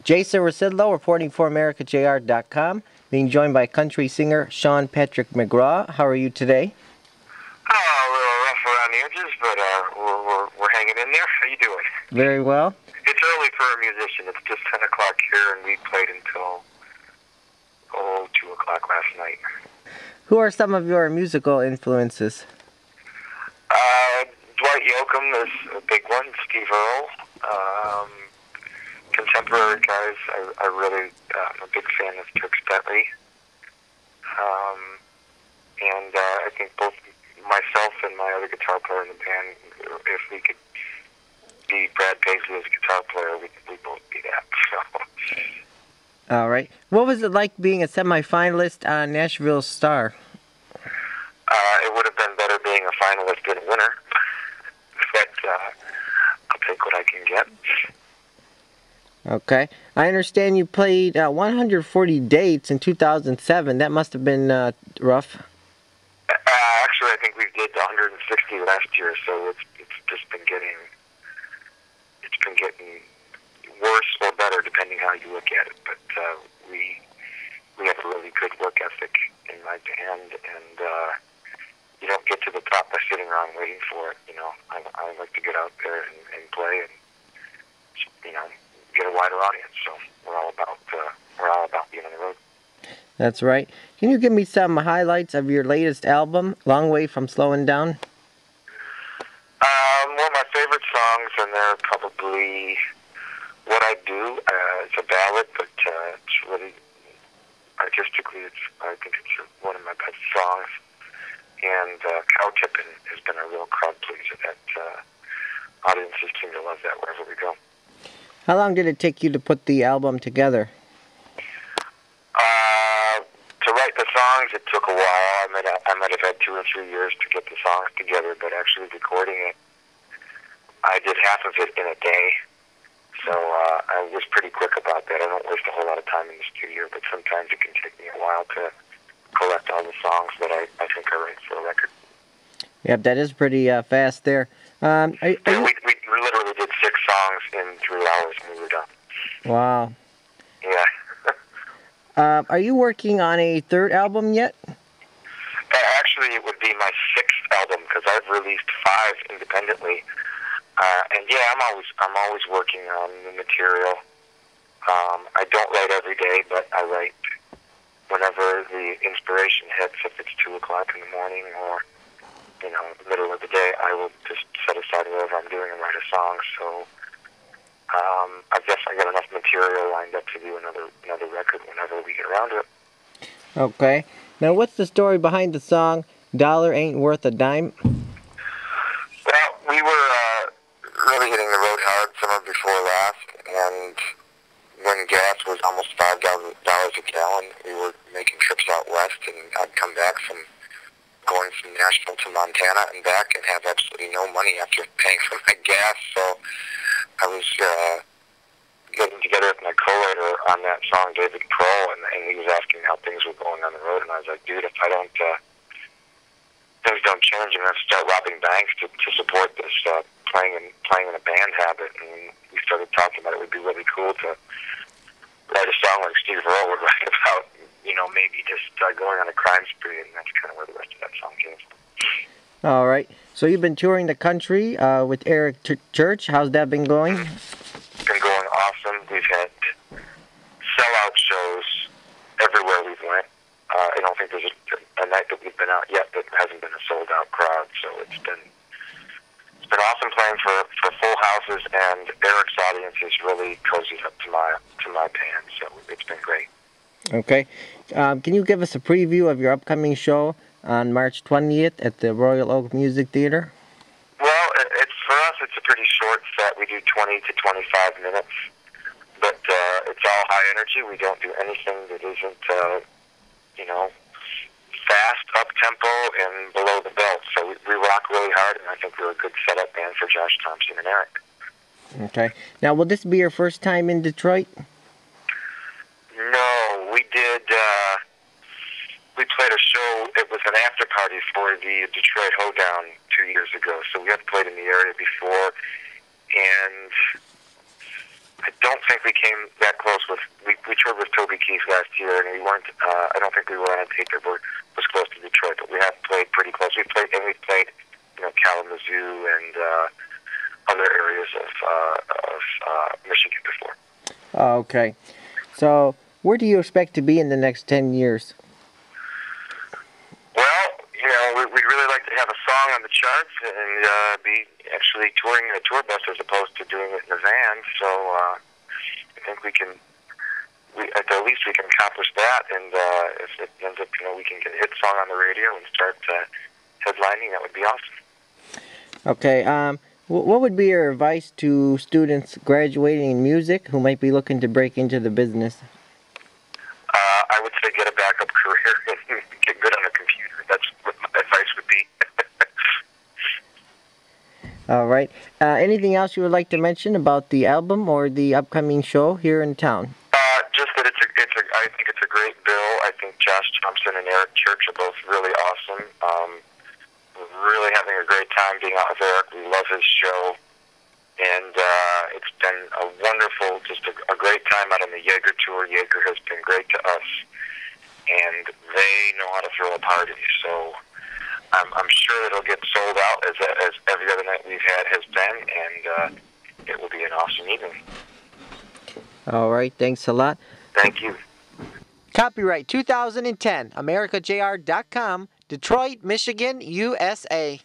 Jason Rzucidlo reporting for AmericaJR.com, being joined by country singer Sean Patrick McGraw. How are you today? Oh, a little rough around the edges, but we're hanging in there. How you doing? Very well. It's early for a musician. It's just 10 o'clock here, and we played until 2 o'clock last night. Who are some of your musical influences? Dwight Yoakam is a big one. Steve Earle. Contemporary guys, I really am a big fan of Dirk Bentley. And I think both myself and my other guitar player in the band, if we could be Brad Paisley as a guitar player, we'd both be that. So. All right. What was it like being a semi-finalist on Nashville Star? It would have been better being a finalist than a winner, but I'll take what I can get. Okay. I understand you played 140 dates in 2007. That must have been rough. Actually, I think we did 160 last year, so it's just been getting worse or better depending how you look at it. But we have a really good work ethic in my band, and you don't get to the top by sitting around waiting for it. You know, I like to get out there and play, and get a wider audience. So we're all about being on the road. That's right. Can you give me some highlights of your latest album, Long Way From Slowin Down? One of my favorite songs, and they're probably What I Do. It's a ballad, but it's really artistically, I think it's one of my best songs. And Cow Tippin' has been a real crowd pleaser. That audiences seem to love that wherever we go. How long did it take you to put the album together? To write the songs, it took a while. I might have had 2 or 3 years to get the songs together, but actually recording it, I did half of it in a day. So I was pretty quick about that. I don't waste a whole lot of time in the studio, but sometimes it can take me a while to collect all the songs that I think are right for a record. Yep, that is pretty fast there. We literally did 6 songs in 3 hours and we were done. Wow. Yeah. Are you working on a third album yet? Actually, it would be my 6th album because I've released 5 independently. And yeah, I'm always working on the material. I don't write every day, but I write whenever the inspiration hits. If it's 2 o'clock in the morning or the middle of the day, I will just set aside whatever I'm doing and write a song. So I guess I got enough material lined up to do another record whenever we get around to it. Okay. Now, what's the story behind the song "Dollar Ain't Worth a Dime"? Well, we were really hitting the road hard summer before last, and when gas was almost $5 a gallon, we were making trips out west, and I'd come back going from Nashville to Montana and back and have absolutely no money after paying for my gas. So I was getting together with my co-writer on that song, David Kroll, and he was asking how things were going on the road, and I was like, dude, if things don't change, I'm going to start robbing banks to support this playing in a band habit. And we started talking about it would be really cool to write a song like Steve Earle would write about, maybe just going on a crime spree, and that's kind of where the rest of that song came from. All right. So you've been touring the country with Eric Church. How's that been going? It's been going awesome. We've had sellout shows everywhere we've went. I don't think there's a night that we've been out yet that hasn't been a sold-out crowd. So it's been awesome playing for full houses, and Eric's audience is really cozied up to my band. So it's been great. Okay. Can you give us a preview of your upcoming show on March 20th at the Royal Oak Music Theater? Well, for us, it's a pretty short set. We do 20 to 25 minutes, but it's all high energy. We don't do anything that isn't, fast, up-tempo, and below the belt. So we rock really hard, and I think we're a good setup band for Josh Thompson and Eric. Okay. Now, will this be your first time in Detroit? No, we did. We played a show. It was an after party for the Detroit Hoedown 2 years ago. So we had played in the area before, and I don't think we came that close with. We toured with Toby Keith last year, and we weren't. I don't think we were on a tape that was close to Detroit, but we have played pretty close. We played Kalamazoo and other areas of Michigan before. Okay. So, where do you expect to be in the next 10 years? Well, we'd really like to have a song on the charts and be actually touring in a tour bus as opposed to doing it in a van. So I think we can. At the least we can accomplish that, and if it ends up, we can get a hit song on the radio and start headlining. That would be awesome. Okay. What would be your advice to students graduating in music who might be looking to break into the business? I would say get a backup career and get good on a computer. That's what my advice would be. All right. Anything else you would like to mention about the album or the upcoming show here in town? Just that I think it's a great bill. I think Josh Thompson and Eric Church are both really awesome. Really having a great time being out with Eric. We love his show. And it's been a wonderful, just a great time out on the Jaeger tour. Jaeger has been great to us. And they know how to throw a party. So I'm sure it'll get sold out as every other night we've had has been. And it will be an awesome evening. All right. Thanks a lot. Thank you. Copyright 2010, AmericaJR.com, Detroit, Michigan, USA.